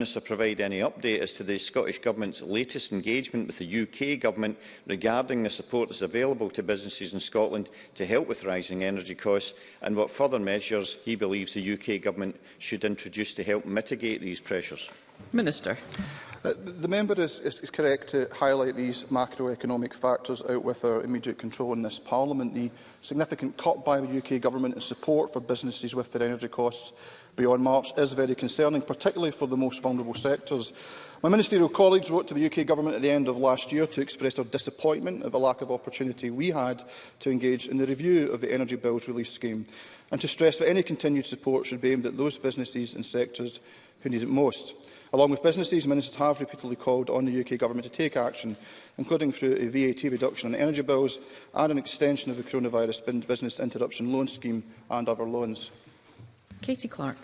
Minister provide any update as to the Scottish Government's latest engagement with the UK Government regarding the support that is available to businesses in Scotland to help with rising energy costs, and what further measures he believes the UK Government should introduce to help mitigate these pressures? Minister. The member is correct to highlight these macroeconomic factors out with our immediate control in this Parliament. The significant cut by the UK Government in support for businesses with their energy costs beyond March is very concerning, particularly for the most vulnerable sectors. My ministerial colleagues wrote to the UK Government at the end of last year to express their disappointment at the lack of opportunity we had to engage in the review of the Energy Bills Relief Scheme, and to stress that any continued support should be aimed at those businesses and sectors who need it most. Along with businesses, ministers have repeatedly called on the UK Government to take action, including through a VAT reduction on energy bills and an extension of the Coronavirus Business Interruption Loan Scheme and other loans. Katie Clark.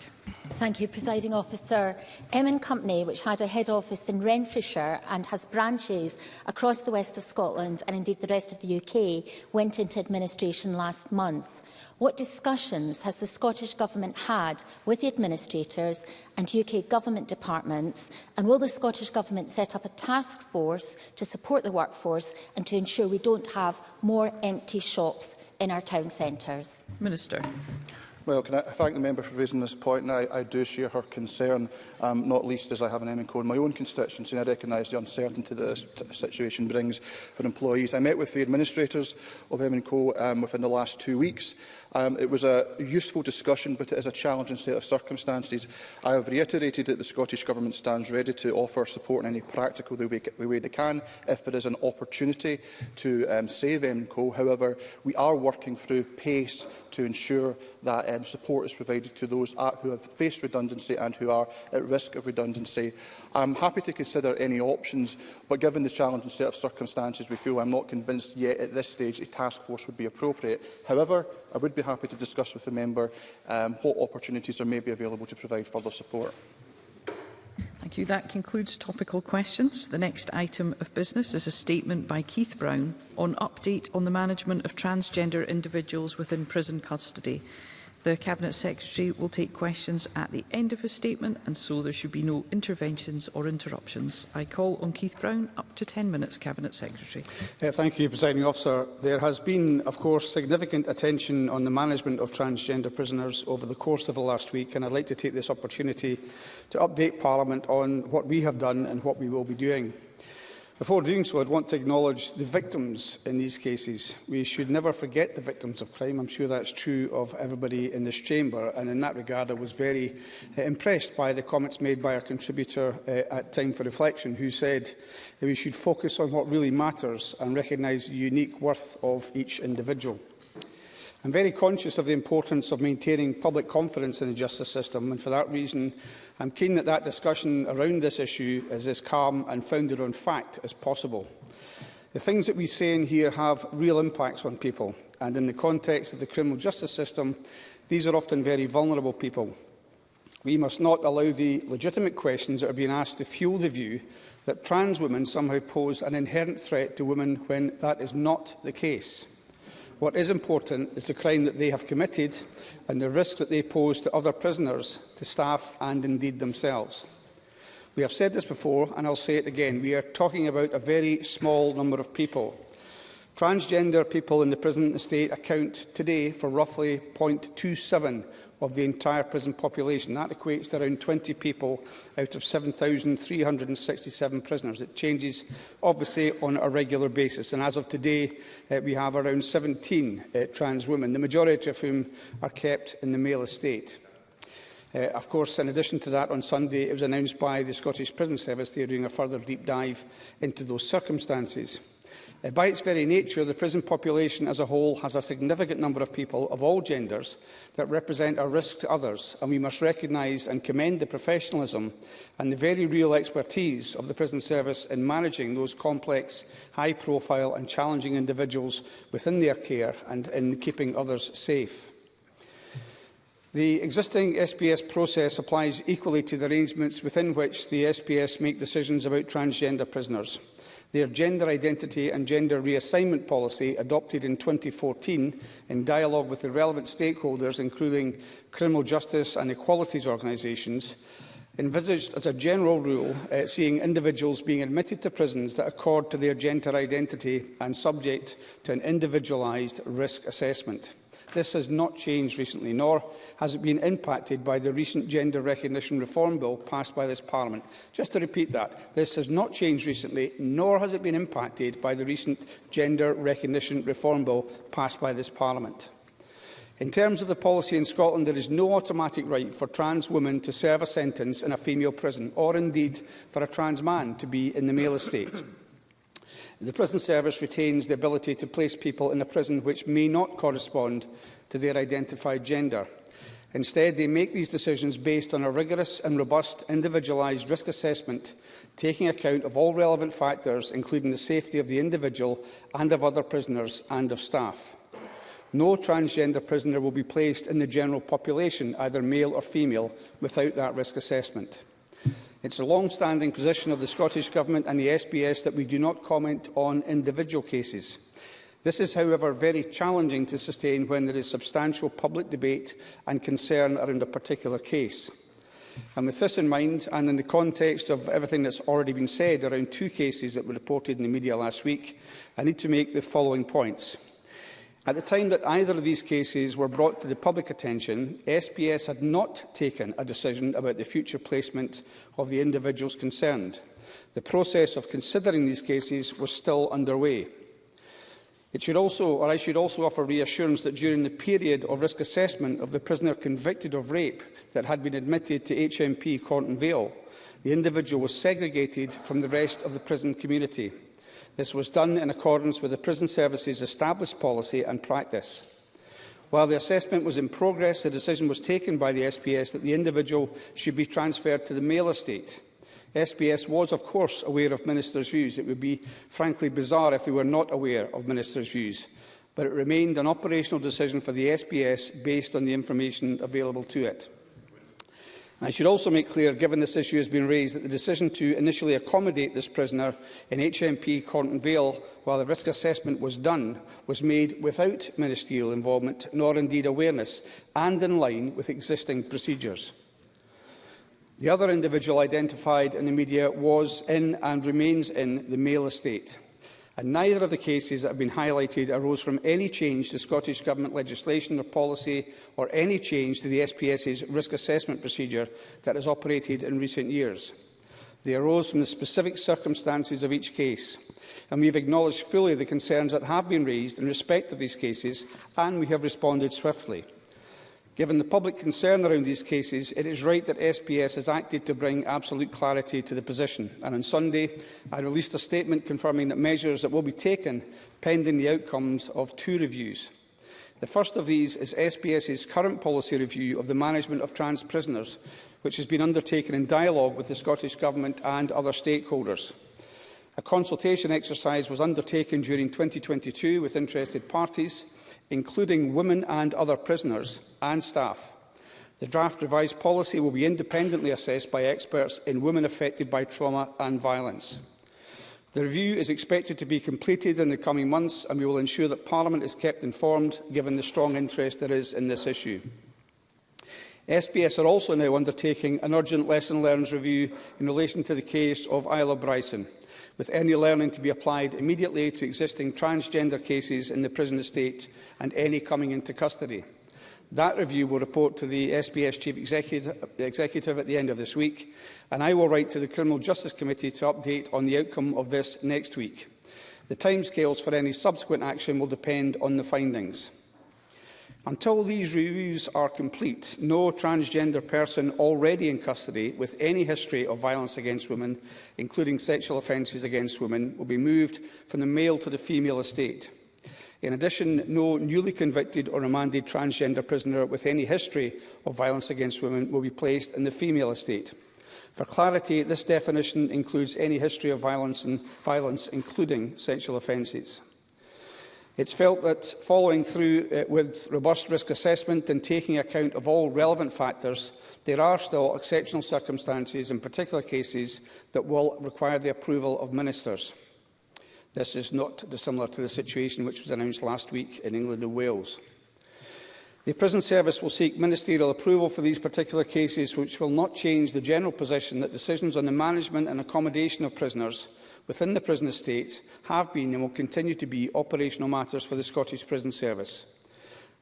Thank you, Presiding Officer. M & Company, which had a head office in Renfrewshire and has branches across the west of Scotland and indeed the rest of the UK, went into administration last month. What discussions has the Scottish Government had with the administrators and UK Government departments, and will the Scottish Government set up a task force to support the workforce and to ensure we don't have more empty shops in our town centres? Minister. Well, can I thank the member for raising this point, and I do share her concern, not least as I have an M&Co in my own constituency, and I recognise the uncertainty that this situation brings for employees. I met with the administrators of M&Co within the last 2 weeks. It was a useful discussion, but it is a challenging set of circumstances. I have reiterated that the Scottish Government stands ready to offer support in any practical way they can if there is an opportunity to save M&Co. However, we are working through pace to ensure that support is provided to those who have faced redundancy and who are at risk of redundancy. I'm happy to consider any options, but given the challenging set of circumstances, we feel I'm not convinced yet at this stage a task force would be appropriate. However, I would be happy to discuss with the member what opportunities there may be available to provide further support. Thank you. That concludes topical questions. The next item of business is a statement by Keith Brown on update on the management of transgender individuals within prison custody. The Cabinet Secretary will take questions at the end of his statement, and so there should be no interventions or interruptions. I call on Keith Brown. Up to 10 minutes, Cabinet Secretary. Thank you, Presiding Officer. There has been, of course, significant attention on the management of transgender prisoners over the course of the last week, and I'd like to take this opportunity to update Parliament on what we have done and what we will be doing. Before doing so, I'd want to acknowledge the victims in these cases. We should never forget the victims of crime. I'm sure that's true of everybody in this chamber, and in that regard I was very impressed by the comments made by our contributor at Time for Reflection, who said that we should focus on what really matters and recognise the unique worth of each individual. I'm very conscious of the importance of maintaining public confidence in the justice system, and for that reason I'm keen that discussion around this issue is as calm and founded on fact as possible. The things that we say in here have real impacts on people, and in the context of the criminal justice system, these are often very vulnerable people. We must not allow the legitimate questions that are being asked to fuel the view that trans women somehow pose an inherent threat to women when that is not the case. What is important is the crime that they have committed and the risk that they pose to other prisoners, to staff and indeed themselves. We have said this before, and I'll say it again. We are talking about a very small number of people. Transgender people in the prison estate account today for roughly 0.27 of the entire prison population. That equates to around 20 people out of 7,367 prisoners. It changes, obviously, on a regular basis. And as of today, we have around 17 trans women, the majority of whom are kept in the male estate. Of course, in addition to that, on Sunday, it was announced by the Scottish Prison Service they are doing a further deep dive into those circumstances. By its very nature, the prison population as a whole has a significant number of people of all genders that represent a risk to others, and we must recognise and commend the professionalism and the very real expertise of the prison service in managing those complex, high-profile and challenging individuals within their care and in keeping others safe. The existing SPS process applies equally to the arrangements within which the SPS make decisions about transgender prisoners. Their gender identity and gender reassignment policy, adopted in 2014 in dialogue with the relevant stakeholders, including criminal justice and equalities organisations, envisaged as a general rule, seeing individuals being admitted to prisons that accord to their gender identity and subject to an individualised risk assessment. This has not changed recently, nor has it been impacted by the recent Gender Recognition Reform Bill passed by this Parliament. Just to repeat that, this has not changed recently, nor has it been impacted by the recent Gender Recognition Reform Bill passed by this Parliament. In terms of the policy in Scotland, there is no automatic right for trans women to serve a sentence in a female prison, or indeed for a trans man to be in the male estate. The prison service retains the ability to place people in a prison which may not correspond to their identified gender. Instead, they make these decisions based on a rigorous and robust individualised risk assessment, taking account of all relevant factors, including the safety of the individual and of other prisoners and of staff. No transgender prisoner will be placed in the general population, either male or female, without that risk assessment. It is a long-standing position of the Scottish Government and the SPS that we do not comment on individual cases. This is, however, very challenging to sustain when there is substantial public debate and concern around a particular case. And with this in mind, and in the context of everything that has already been said around two cases that were reported in the media last week, I need to make the following points. At the time that either of these cases were brought to the public attention, SPS had not taken a decision about the future placement of the individuals concerned. The process of considering these cases was still underway. I should also offer reassurance that during the period of risk assessment of the prisoner convicted of rape that had been admitted to HMP Cornton Vale, the individual was segregated from the rest of the prison community. This was done in accordance with the Prison Service's established policy and practice. While the assessment was in progress, the decision was taken by the SPS that the individual should be transferred to the male estate. SPS was, of course, aware of Ministers' views. It would be, frankly, bizarre if they were not aware of Ministers' views. But it remained an operational decision for the SPS based on the information available to it. I should also make clear, given this issue has been raised, that the decision to initially accommodate this prisoner in HMP Cornton Vale while the risk assessment was done was made without ministerial involvement, nor indeed awareness, and in line with existing procedures. The other individual identified in the media was in and remains in the male estate, and neither of the cases that have been highlighted arose from any change to Scottish Government legislation or policy, or any change to the SPS's risk assessment procedure that has operated in recent years. They arose from the specific circumstances of each case, and we have acknowledged fully the concerns that have been raised in respect of these cases, and we have responded swiftly. Given the public concern around these cases, it is right that SPS has acted to bring absolute clarity to the position. And on Sunday, I released a statement confirming that measures that will be taken pending the outcomes of two reviews. The first of these is SPS's current policy review of the management of trans prisoners, which has been undertaken in dialogue with the Scottish Government and other stakeholders. A consultation exercise was undertaken during 2022 with interested parties, including women and other prisoners and staff. The draft revised policy will be independently assessed by experts in women affected by trauma and violence. The review is expected to be completed in the coming months, and we will ensure that Parliament is kept informed, given the strong interest there is in this issue. SPS are also now undertaking an urgent lesson learned review in relation to the case of Isla Bryson, with any learning to be applied immediately to existing transgender cases in the prison estate and any coming into custody. That review will report to the SPS Chief Executive at the end of this week, and I will write to the Criminal Justice Committee to update on the outcome of this next week. The timescales for any subsequent action will depend on the findings. Until these reviews are complete, no transgender person already in custody with any history of violence against women, including sexual offences against women, will be moved from the male to the female estate. In addition, no newly convicted or remanded transgender prisoner with any history of violence against women will be placed in the female estate. For clarity, this definition includes any history of violence, including sexual offences. It is felt that, following through with robust risk assessment and taking account of all relevant factors, there are still exceptional circumstances in particular cases that will require the approval of ministers. This is not dissimilar to the situation which was announced last week in England and Wales. The Prison Service will seek ministerial approval for these particular cases, which will not change the general position that decisions on the management and accommodation of prisoners within the prison estate have been and will continue to be operational matters for the Scottish Prison Service.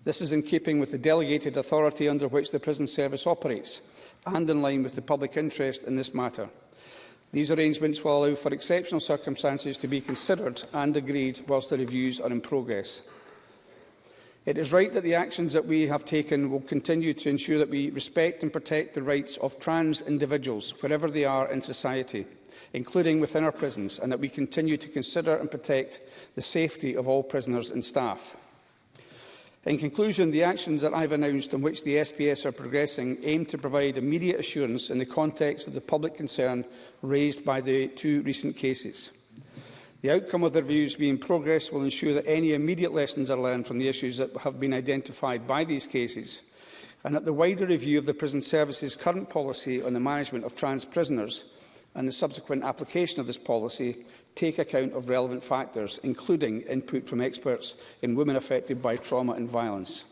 This is in keeping with the delegated authority under which the Prison Service operates and in line with the public interest in this matter. These arrangements will allow for exceptional circumstances to be considered and agreed whilst the reviews are in progress. It is right that the actions that we have taken will continue to ensure that we respect and protect the rights of trans individuals wherever they are in society, including within our prisons, and that we continue to consider and protect the safety of all prisoners and staff. In conclusion, the actions that I have announced on which the SPS are progressing aim to provide immediate assurance in the context of the public concern raised by the two recent cases. The outcome of the reviews being in progress will ensure that any immediate lessons are learned from the issues that have been identified by these cases, and that the wider review of the Prison Service's current policy on the management of trans prisoners and the subsequent application of this policy take account of relevant factors, including input from experts in women affected by trauma and violence.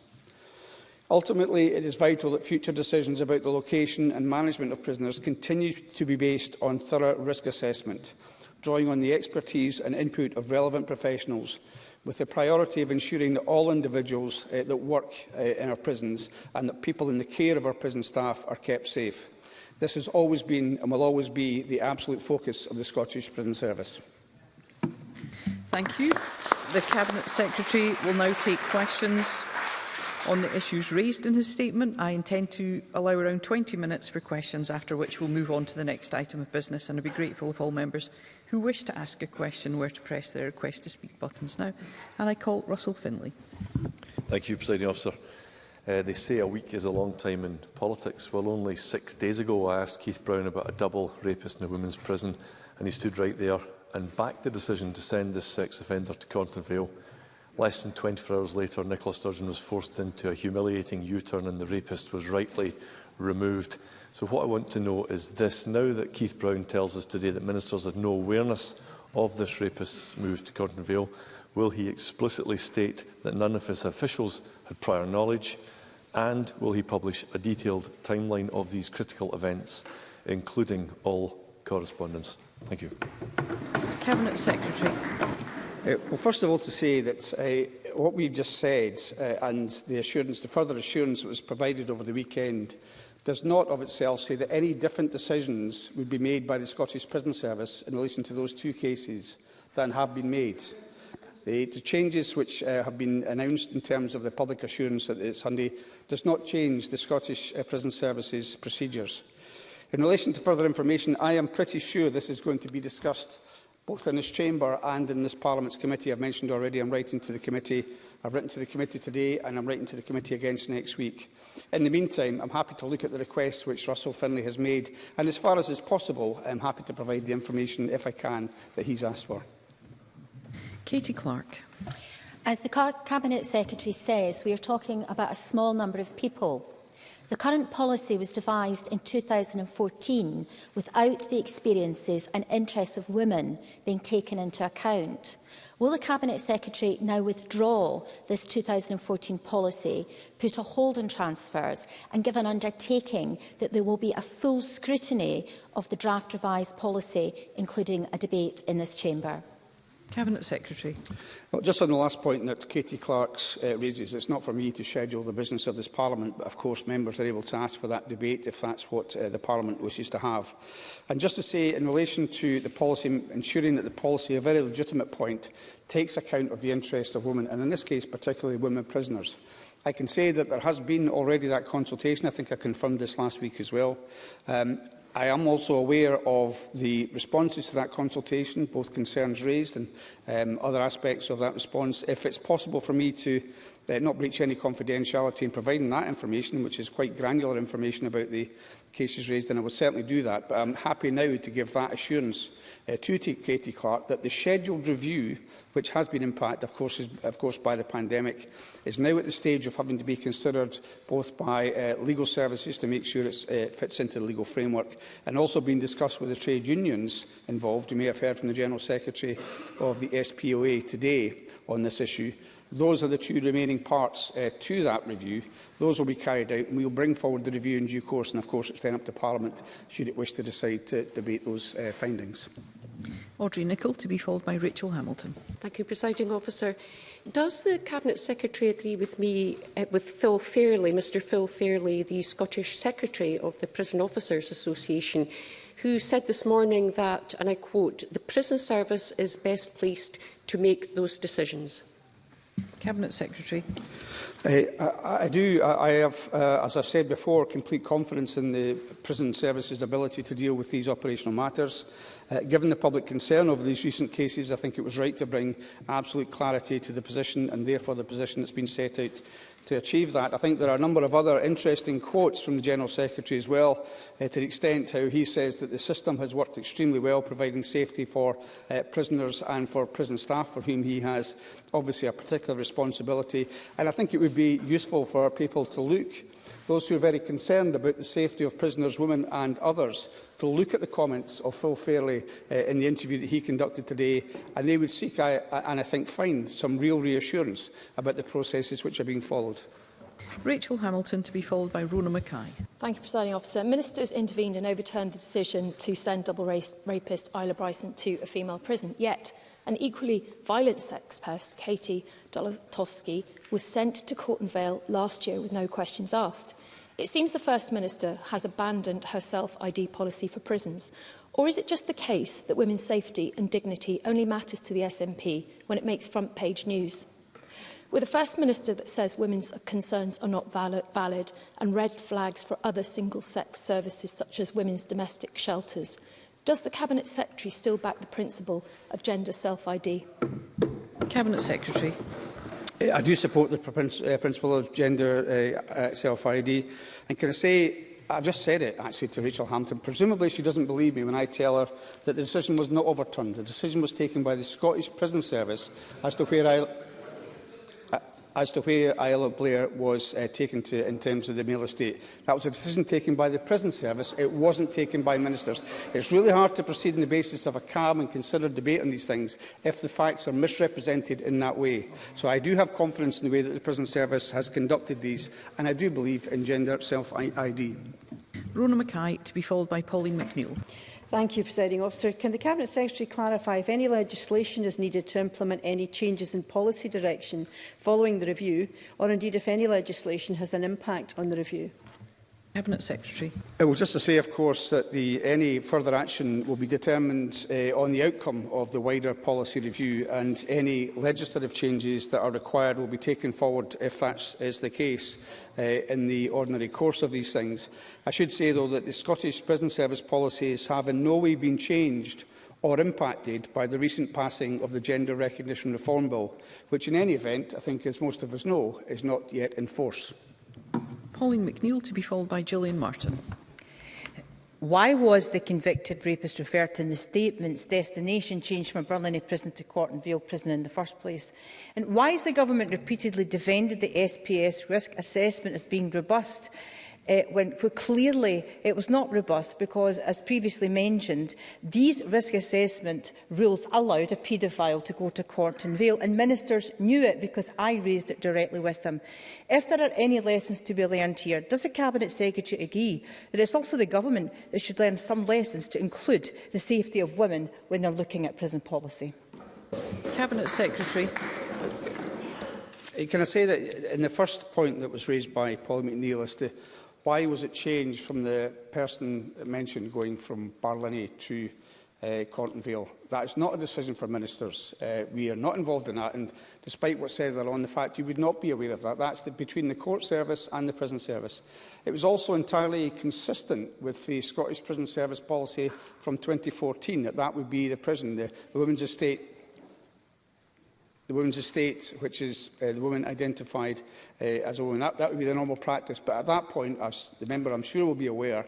Ultimately, it is vital that future decisions about the location and management of prisoners continue to be based on thorough risk assessment, drawing on the expertise and input of relevant professionals, with the priority of ensuring that all individuals that work in our prisons and that people in the care of our prison staff are kept safe. This has always been and will always be the absolute focus of the Scottish Prison Service. Thank you. The Cabinet Secretary will now take questions on the issues raised in his statement. I intend to allow around 20 minutes for questions, after which we'll move on to the next item of business, and I'd be grateful if all members who wish to ask a question were to press their request to speak buttons now. And I call Russell Finlay. Thank you, Presiding Officer. They say a week is a long time in politics. Well, only 6 days ago I asked Keith Brown about a double rapist in a women's prison, and he stood right there and backed the decision to send this sex offender to Cornton Vale. Less than 24 hours later, Nicola Sturgeon was forced into a humiliating U-turn and the rapist was rightly removed. So what I want to know is this. Now that Keith Brown tells us today that ministers had no awareness of this rapist's move to Cornton Vale, will he explicitly state that none of his officials had prior knowledge? And will he publish a detailed timeline of these critical events, including all correspondence? Thank you. Cabinet Secretary. Well, first of all, to say that what we've just said and the further assurance that was provided over the weekend does not of itself say that any different decisions would be made by the Scottish Prison Service in relation to those two cases than have been made. The changes which have been announced in terms of the public assurance at Sunday does not change the Scottish Prison Service's procedures. In relation to further information, I am pretty sure this is going to be discussed both in this chamber and in this Parliament's committee. I've mentioned already I'm writing to the committee. I've written to the committee today and I'm writing to the committee again next week. In the meantime, I'm happy to look at the requests which Russell Finlay has made, and as far as is possible, I'm happy to provide the information, if I can, that he's asked for. Katie Clark. As the Cabinet Secretary says, we are talking about a small number of people. The current policy was devised in 2014 without the experiences and interests of women being taken into account. Will the Cabinet Secretary now withdraw this 2014 policy, put a hold on transfers and give an undertaking that there will be a full scrutiny of the draft revised policy, including a debate in this chamber? Cabinet Secretary. Well, just on the last point that Katie Clark raises, it's not for me to schedule the business of this Parliament, but of course members are able to ask for that debate if that's what the Parliament wishes to have. And just to say, in relation to the policy, ensuring that the policy, a very legitimate point, takes account of the interests of women, and in this case particularly women prisoners. I can say that there has been already that consultation. I think I confirmed this last week as well. I am also aware of the responses to that consultation, both concerns raised and other aspects of that response. If it's possible for me to not breach any confidentiality in providing that information, which is quite granular information about the cases raised, then I will certainly do that. But I'm happy now to give that assurance to Katie Clark that the scheduled review, which has been impacted, of course, by the pandemic, is now at the stage of having to be considered both by legal services to make sure it fits into the legal framework, and also being discussed with the trade unions involved. You may have heard from the General Secretary of the SPOA today on this issue. Those are the two remaining parts to that review. Those will be carried out, and we will bring forward the review in due course, and of course it's then up to Parliament should it wish to decide to debate those findings. Audrey Nicholl, to be followed by Rachel Hamilton. Thank you, Presiding Officer. Does the Cabinet Secretary agree with me, with Phil Fairley, Mr Phil Fairley, the Scottish Secretary of the Prison Officers Association, who said this morning that, and I quote, "the prison service is best placed to make those decisions"? Cabinet Secretary. I do. I have, as I've said before, complete confidence in the prison service's ability to deal with these operational matters. Given the public concern over these recent cases, I think it was right to bring absolute clarity to the position, and therefore the position that's been set out to achieve that. I think there are a number of other interesting quotes from the General Secretary as well, to the extent how he says that the system has worked extremely well, providing safety for prisoners and for prison staff, for whom he has obviously a particular responsibility. And I think it would be useful for people to look, those who are very concerned about the safety of prisoners, women and others, to look at the comments of Phil Fairley in the interview that he conducted today, and they would seek, and I think find, some real reassurance about the processes which are being followed. Rachel Hamilton, to be followed by Rona Mackay. Thank you, Presiding Officer. Ministers intervened and overturned the decision to send double rapist Isla Bryson to a female prison. Yet, an equally violent sex pest, Katie Dolotowski, was sent to Corton Vale last year with no questions asked. It seems the First Minister has abandoned her self-ID policy for prisons. Or is it just the case that women's safety and dignity only matters to the SNP when it makes front-page news? With a First Minister that says women's concerns are not valid and red flags for other single-sex services such as women's domestic shelters, does the Cabinet Secretary still back the principle of gender self-ID? Cabinet Secretary. I do support the principle of gender self-ID. And can I say, I've just said it actually to Rachel Hampton, presumably she doesn't believe me when I tell her that the decision was not overturned. The decision was taken by the Scottish Prison Service as to where Isla Blair was taken to in terms of the male estate. That was a decision taken by the Prison Service. It wasn't taken by ministers. It's really hard to proceed on the basis of a calm and considered debate on these things if the facts are misrepresented in that way. So I do have confidence in the way that the Prison Service has conducted these, and I do believe in gender self-ID. Rona Mackay, to be followed by Pauline McNeill. Thank you, Presiding Officer. Can the Cabinet Secretary clarify if any legislation is needed to implement any changes in policy direction following the review, or indeed if any legislation has an impact on the review? Cabinet Secretary. Well, just to say, of course, that any further action will be determined on the outcome of the wider policy review, and any legislative changes that are required will be taken forward, if that is the case, in the ordinary course of these things. I should say, though, that the Scottish Prison Service policies have in no way been changed or impacted by the recent passing of the Gender Recognition Reform Bill, which in any event, I think as most of us know, is not yet in force. Pauline McNeill, to be followed by Gillian Martin. Why was the convicted rapist referred to in the statement's destination changed from Burlington Prison to Corton Vale Prison in the first place? And why has the government repeatedly defended the SPS risk assessment as being robust, when clearly it was not robust because, as previously mentioned, these risk assessment rules allowed a paedophile to go to Corton Vale, and ministers knew it because I raised it directly with them. If there are any lessons to be learned here, does the Cabinet Secretary agree that it's also the government that should learn some lessons to include the safety of women when they're looking at prison policy? Cabinet Secretary. Can I say that in the first point that was raised by Paul McNeill as to why was it changed from the person mentioned going from Barlinnie to Corton Vale? That is not a decision for ministers. We are not involved in that, and despite what's said there on the fact you would not be aware of that, that's between the court service and the prison service. It was also entirely consistent with the Scottish Prison Service policy from 2014 that would be the prison, the women's estate. The women's estate, which is the woman identified as a woman, that would be the normal practice. But at that point, as the member I'm sure will be aware,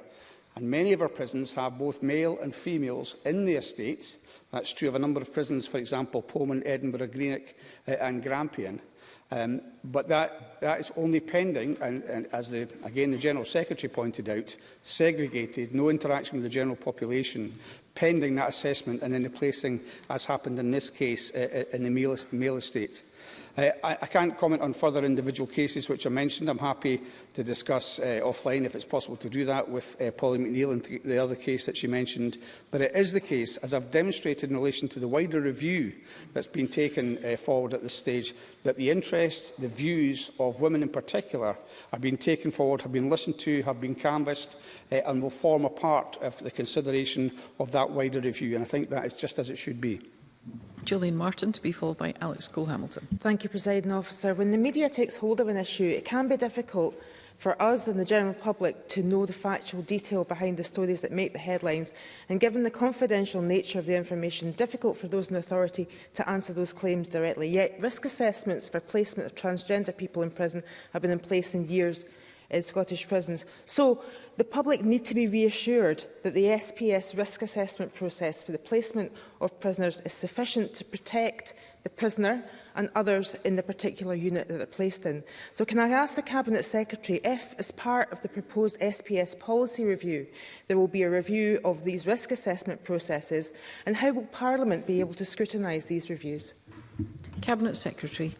and many of our prisons have both male and females in the estate. That's true of a number of prisons, for example, Pullman, Edinburgh, Greenock and Grampian. But that is only pending, and as again the General Secretary pointed out, segregated, no interaction with the general population, pending that assessment and then the placing, as happened in this case, in the male estate. I can't comment on further individual cases which are mentioned. I'm happy to discuss offline if it's possible to do that with Polly McNeill and the other case that she mentioned. But it is the case, as I've demonstrated in relation to the wider review that's been taken forward at this stage, that the interests, the views of women in particular are being taken forward, have been listened to, have been canvassed and will form a part of the consideration of that wider review. And I think that is just as it should be. Gillian Martin, to be followed by Alex Cole-Hamilton. Thank you, Presiding Officer. When the media takes hold of an issue, it can be difficult for us and the general public to know the factual detail behind the stories that make the headlines, and given the confidential nature of the information, difficult for those in authority to answer those claims directly. Yet risk assessments for placement of transgender people in prison have been in place in years in Scottish prisons. So the public need to be reassured that the SPS risk assessment process for the placement of prisoners is sufficient to protect the prisoner and others in the particular unit that they're placed in. So can I ask the Cabinet Secretary if, as part of the proposed SPS policy review, there will be a review of these risk assessment processes, and how will Parliament be able to scrutinise these reviews? Cabinet Secretary.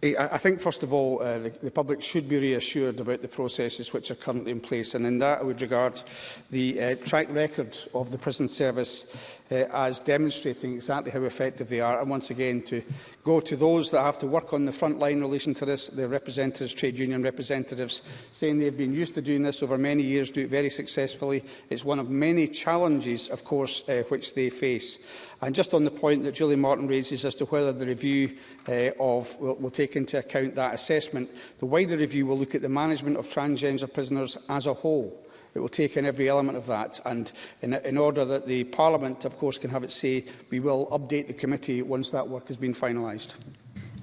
I think, first of all, the public should be reassured about the processes which are currently in place, and in that I would regard the track record of the prison service as demonstrating exactly how effective they are. And once again, to go to those that have to work on the front line in relation to this, the representatives, trade union representatives, saying they've been used to doing this over many years, do it very successfully. It's one of many challenges, of course, which they face. And just on the point that Gillian Martin raises as to whether the review will take into account that assessment, the wider review will look at the management of transgender prisoners as a whole. It will take in every element of that, and in order that the Parliament, of course, can have its say, we will update the committee once that work has been finalised.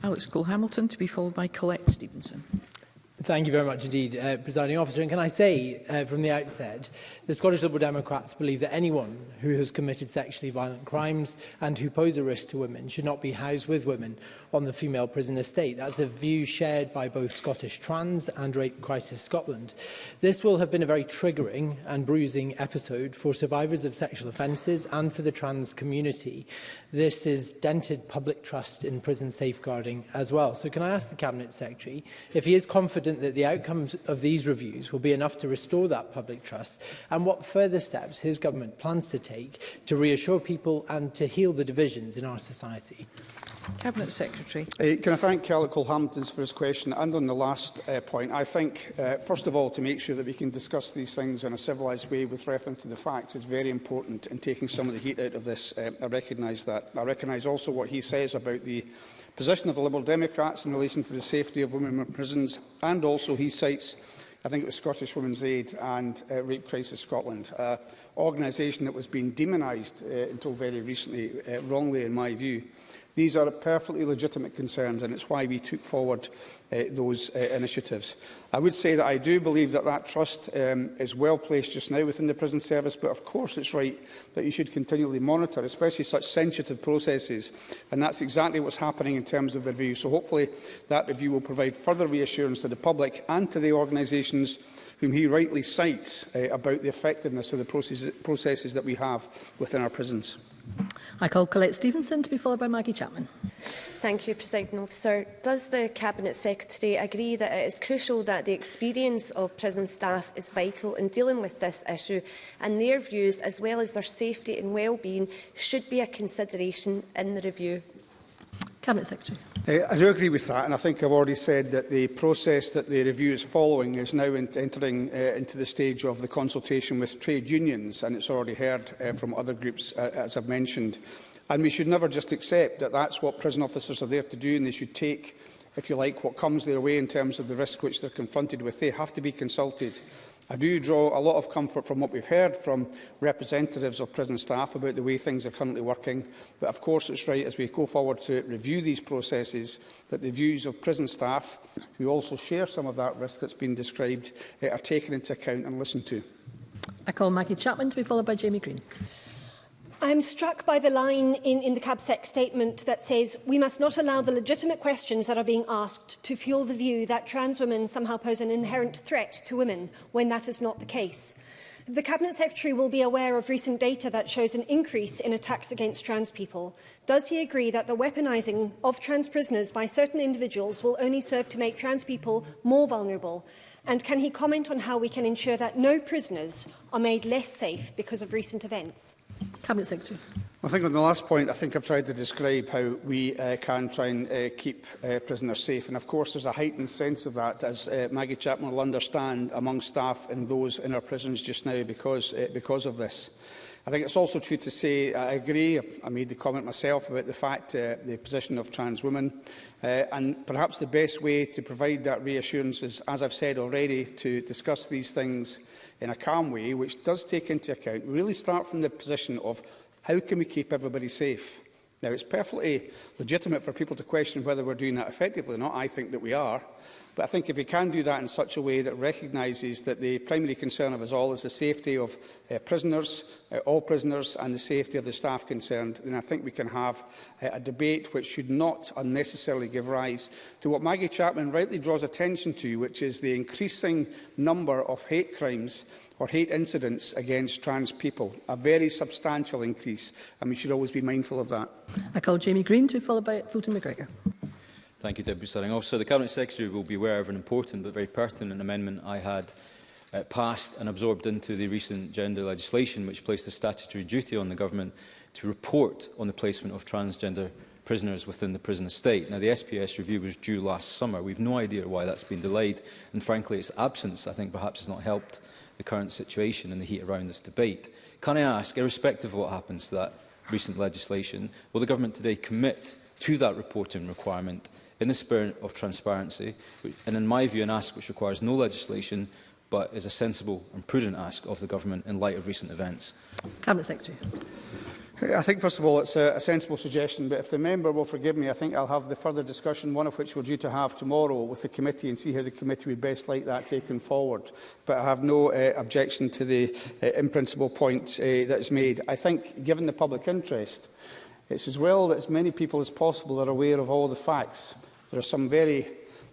Alex Cole-Hamilton, to be followed by Colette Stevenson. Thank you very much indeed, Presiding Officer. And can I say from the outset, the Scottish Liberal Democrats believe that anyone who has committed sexually violent crimes and who pose a risk to women should not be housed with women on the female prison estate. That's a view shared by both Scottish Trans and Rape Crisis Scotland. This will have been a very triggering and bruising episode for survivors of sexual offences and for the trans community. This has dented public trust in prison safeguarding as well. So can I ask the Cabinet Secretary if he is confident that the outcomes of these reviews will be enough to restore that public trust, and what further steps his government plans to take to reassure people and to heal the divisions in our society? Cabinet Secretary. Can I thank Alex Cole-Hamilton for his question? And on the last point, I think, first of all, to make sure that we can discuss these things in a civilised way with reference to the facts is very important in taking some of the heat out of this. I recognise that. I recognise also what he says about the position of the Liberal Democrats in relation to the safety of women in prisons, and also he cites, I think it was Scottish Women's Aid and Rape Crisis Scotland, an organisation that was being demonised until very recently, wrongly in my view. These are perfectly legitimate concerns, and it's why we took forward those initiatives. I would say that I do believe that that trust is well placed just now within the prison service, but of course it's right that you should continually monitor, especially such sensitive processes, and that's exactly what's happening in terms of the review. So hopefully that review will provide further reassurance to the public and to the organisations whom he rightly cites about the effectiveness of the processes that we have within our prisons. I call Colette Stevenson, to be followed by Maggie Chapman. Thank you, Presiding Officer. Does the Cabinet Secretary agree that it is crucial that the experience of prison staff is vital in dealing with this issue, and their views, as well as their safety and well-being, should be a consideration in the review? Cabinet Secretary. I do agree with that, and I think I've already said that the process that the review is following is now entering into the stage of the consultation with trade unions, and it's already heard from other groups, as I've mentioned. And we should never just accept that that's what prison officers are there to do, and they should take, if you like, what comes their way in terms of the risk which they're confronted with. They have to be consulted. I do draw a lot of comfort from what we've heard from representatives of prison staff about the way things are currently working. But of course it's right, as we go forward to review these processes, that the views of prison staff, who also share some of that risk that's been described, are taken into account and listened to. I call Maggie Chapman, to be followed by Jamie Green. I'm struck by the line in the CabSec statement that says we must not allow the legitimate questions that are being asked to fuel the view that trans women somehow pose an inherent threat to women, when that is not the case. The Cabinet Secretary will be aware of recent data that shows an increase in attacks against trans people. Does he agree that the weaponising of trans prisoners by certain individuals will only serve to make trans people more vulnerable? And can he comment on how we can ensure that no prisoners are made less safe because of recent events? Cabinet Secretary. I think on the last point, I think I've tried to describe how we can try and keep prisoners safe. And of course, there's a heightened sense of that, as Maggie Chapman will understand, among staff and those in our prisons just now because of this. I think it's also true to say, I agree, I made the comment myself about the fact, the position of trans women. And perhaps the best way to provide that reassurance is, as I've said already, to discuss these things in a calm way, which does take into account, really start from the position of how can we keep everybody safe? Now, it's perfectly legitimate for people to question whether we're doing that effectively or not. I think that we are. But I think if we can do that in such a way that recognises that the primary concern of us all is the safety of prisoners, all prisoners, and the safety of the staff concerned, then I think we can have a debate which should not unnecessarily give rise to what Maggie Chapman rightly draws attention to, which is the increasing number of hate crimes or hate incidents against trans people, a very substantial increase, and we should always be mindful of that. I call Jamie Green to be followed by Fulton McGregor. Thank you, Deputy Presiding Officer. The Cabinet Secretary will be aware of an important but very pertinent amendment I had passed and absorbed into the recent gender legislation, which placed a statutory duty on the Government to report on the placement of transgender prisoners within the prison estate. Now, the SPS review was due last summer. We have no idea why that's been delayed, and frankly, its absence, I think, perhaps has not helped the current situation and the heat around this debate. Can I ask, irrespective of what happens to that recent legislation, will the Government today commit to that reporting requirement in the spirit of transparency, and in my view an ask which requires no legislation but is a sensible and prudent ask of the Government in light of recent events? Cabinet Secretary. I think, first of all, it's a sensible suggestion, but if the member will forgive me, I think I'll have the further discussion, one of which we're due to have tomorrow with the committee, and see how the committee would best like that taken forward. But I have no objection to the in-principle point that is made. I think, given the public interest, it's as well that as many people as possible are aware of all the facts. There are some very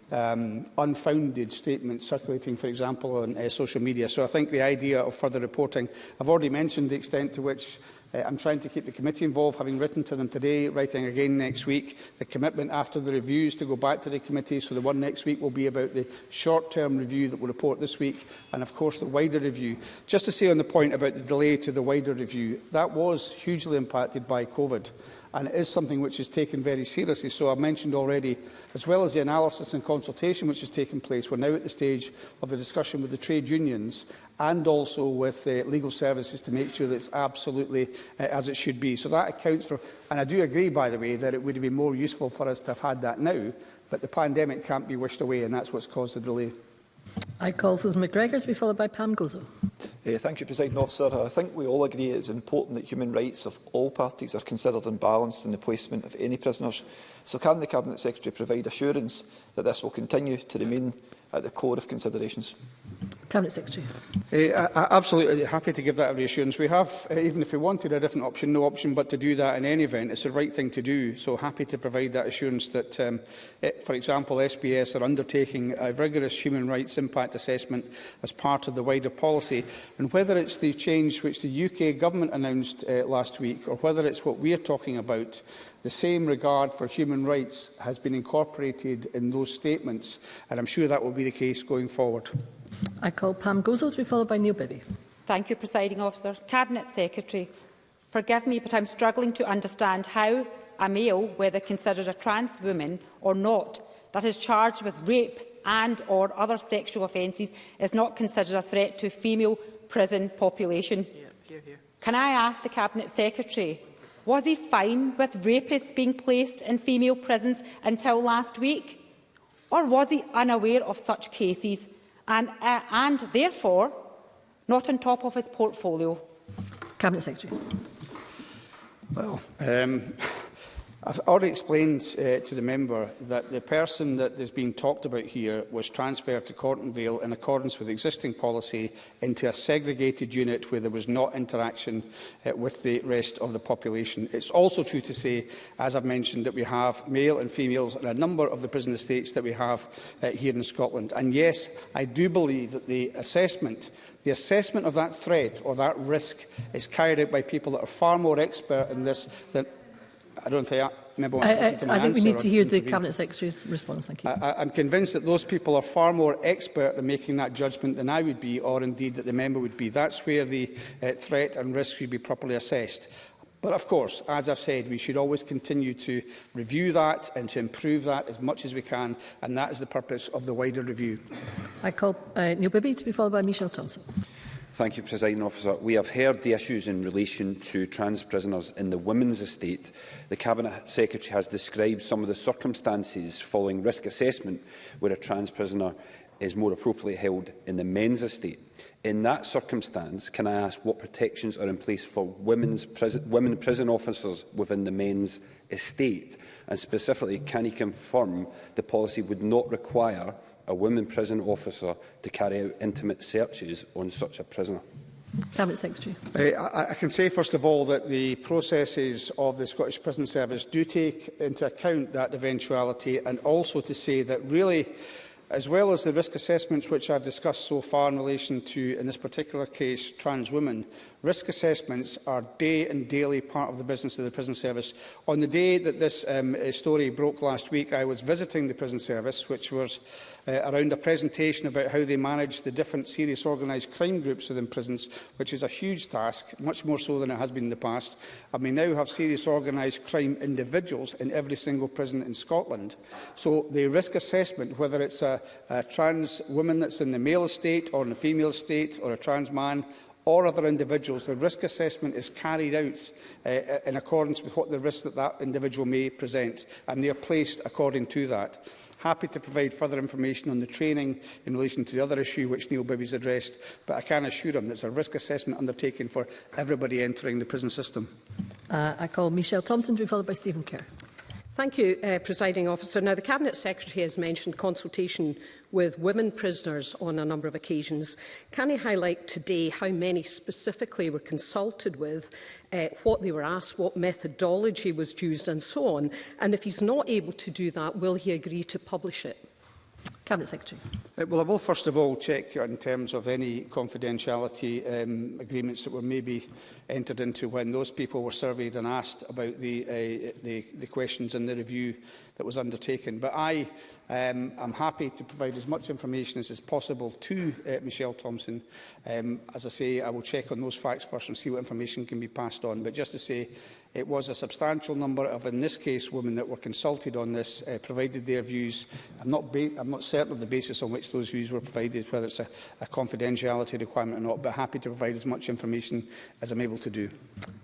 unfounded statements circulating, for example, on social media. So I think the idea of further reporting, I've already mentioned the extent to which I'm trying to keep the committee involved, having written to them today, writing again next week. The commitment after the reviews to go back to the committee, so the one next week will be about the short-term review that we'll report this week, and of course the wider review. Just to say on the point about the delay to the wider review, that was hugely impacted by COVID. And it is something which is taken very seriously. So I've mentioned already, as well as the analysis and consultation which has taken place, we're now at the stage of the discussion with the trade unions and also with legal services to make sure that it's absolutely as it should be. So that accounts for, and I do agree, by the way, that it would have been more useful for us to have had that now, but the pandemic can't be wished away, and that's what's caused the delay. I call Fulton McGregor to be followed by Pam Gozo. Thank you, Presiding Officer. I think we all agree it is important that human rights of all parties are considered and balanced in the placement of any prisoners. So can the Cabinet Secretary provide assurance that this will continue to remain at the core of considerations? Cabinet Secretary. Absolutely happy to give that a reassurance. We have, even if we wanted a different option, no option but to do that in any event. It's the right thing to do. So happy to provide that assurance that, for example, SPS are undertaking a rigorous human rights impact assessment as part of the wider policy. And whether it's the change which the UK Government announced last week, or whether it's what we are talking about, the same regard for human rights has been incorporated in those statements, and I'm sure that will be the case going forward. I call Pam Gozo to be followed by Neil Bibby. Thank you, Presiding Officer. Cabinet Secretary, forgive me, but I'm struggling to understand how a male, whether considered a trans woman or not, that is charged with rape and/or other sexual offences is not considered a threat to female prison population. Can I ask the Cabinet Secretary, was he fine with rapists being placed in female prisons until last week? Or was he unaware of such cases and therefore not on top of his portfolio? Cabinet Secretary. Well, I've already explained to the member that the person that is being talked about here was transferred to Cortonvale in accordance with existing policy into a segregated unit where there was not interaction with the rest of the population. It's also true to say, as I've mentioned, that we have male and females in a number of the prison estates that we have here in Scotland. And yes, I do believe that the assessment of that threat or that risk is carried out by people that are far more expert in this than... I don't think member wants to listen to my answer. I think we need to hear the Cabinet Secretary's response. Thank you. I'm convinced that those people are far more expert in making that judgment than I would be, or indeed that the member would be. That's where the threat and risk should be properly assessed. But of course, as I've said, we should always continue to review that and to improve that as much as we can, and that is the purpose of the wider review. I call Neil Bibby to be followed by Michelle Thompson. Thank you, Presiding Officer. We have heard the issues in relation to trans prisoners in the women's estate. The Cabinet Secretary has described some of the circumstances following risk assessment where a trans prisoner is more appropriately held in the men's estate. In that circumstance, can I ask what protections are in place for women prison officers within the men's estate? And specifically, can he confirm the policy would not require a women prison officer to carry out intimate searches on such a prisoner? Cabinet Secretary. I can say, first of all, that the processes of the Scottish Prison Service do take into account that eventuality, and also to say that really, as well as the risk assessments which I've discussed so far in relation to, in this particular case, trans women, risk assessments are day and daily part of the business of the prison service. On the day that this story broke last week, I was visiting the prison service, which was around a presentation about how they manage the different serious organised crime groups within prisons, which is a huge task, much more so than it has been in the past. And we now have serious organised crime individuals in every single prison in Scotland. So the risk assessment, whether it's a trans woman that's in the male estate or in the female estate, or a trans man, or other individuals, the risk assessment is carried out in accordance with what the risk that individual may present, and they are placed according to that. Happy to provide further information on the training in relation to the other issue which Neil Bibby's addressed, but I can assure him there's a risk assessment undertaken for everybody entering the prison system. I call Michelle Thompson to be followed by Stephen Kerr. Thank you, Presiding Officer. Now, the Cabinet Secretary has mentioned consultation with women prisoners on a number of occasions. Can he highlight today how many specifically were consulted with, what they were asked, what methodology was used and so on? And if he's not able to do that, will he agree to publish it? Cabinet Secretary. Well, I will first of all check in terms of any confidentiality agreements that were maybe entered into when those people were surveyed and asked about the questions in the review that was undertaken. But I am happy to provide as much information as is possible to Michelle Thompson. As I say, I will check on those facts first and see what information can be passed on. But just to say, it was a substantial number of, in this case, women that were consulted on this, provided their views. I'm not certain of the basis on which those views were provided, whether it's a confidentiality requirement or not, but happy to provide as much information as I'm able to do.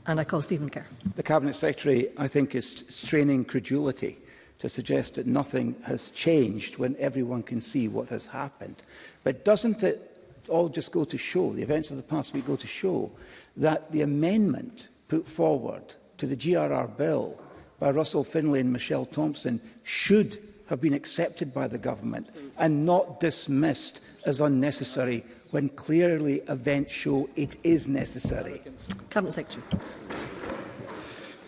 And I call Stephen Kerr. The Cabinet Secretary, I think, is straining credulity to suggest that nothing has changed when everyone can see what has happened. But doesn't it all just go to show, the events of the past week go to show, that the amendment put forward to the GRR bill by Russell Finlay and Michelle Thompson should have been accepted by the government and not dismissed as unnecessary when clearly events show it is necessary? Cabinet Secretary.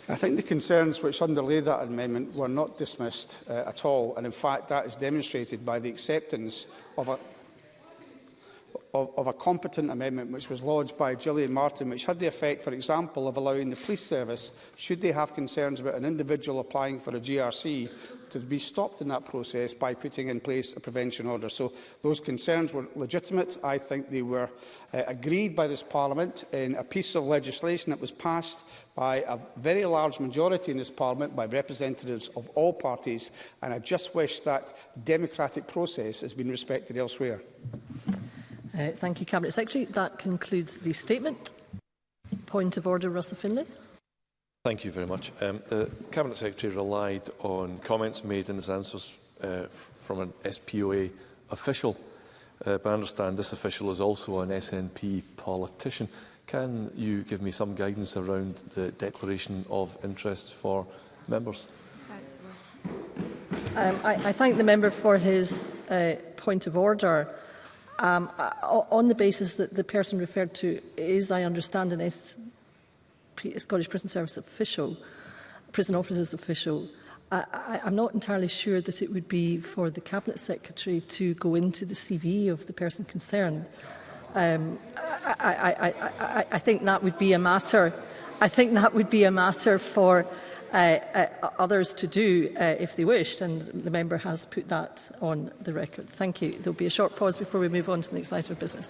I think the concerns which underlay that amendment were not dismissed at all, and in fact that is demonstrated by the acceptance of a competent amendment which was lodged by Gillian Martin, which had the effect, for example, of allowing the police service, should they have concerns about an individual applying for a GRC, to be stopped in that process by putting in place a prevention order. So those concerns were legitimate. I think they were agreed by this Parliament in a piece of legislation that was passed by a very large majority in this Parliament, by representatives of all parties, and I just wish that democratic process has been respected elsewhere. Thank you, Cabinet Secretary. That concludes the statement. Point of order, Russell Finlay. Thank you very much. The Cabinet Secretary relied on comments made in his answers from an SPOA official, but I understand this official is also an SNP politician. Can you give me some guidance around the declaration of interests for Members. I thank the member for his point of order. On the basis that the person referred to is, I understand, an Scottish Prison Service official, prison officers official, I'm not entirely sure that it would be for the Cabinet Secretary to go into the CV of the person concerned. I think that would be a matter. I think that would be a matter for others to do if they wished, and the member has put that on the record. Thank you. There will be a short pause before we move on to the next item of business.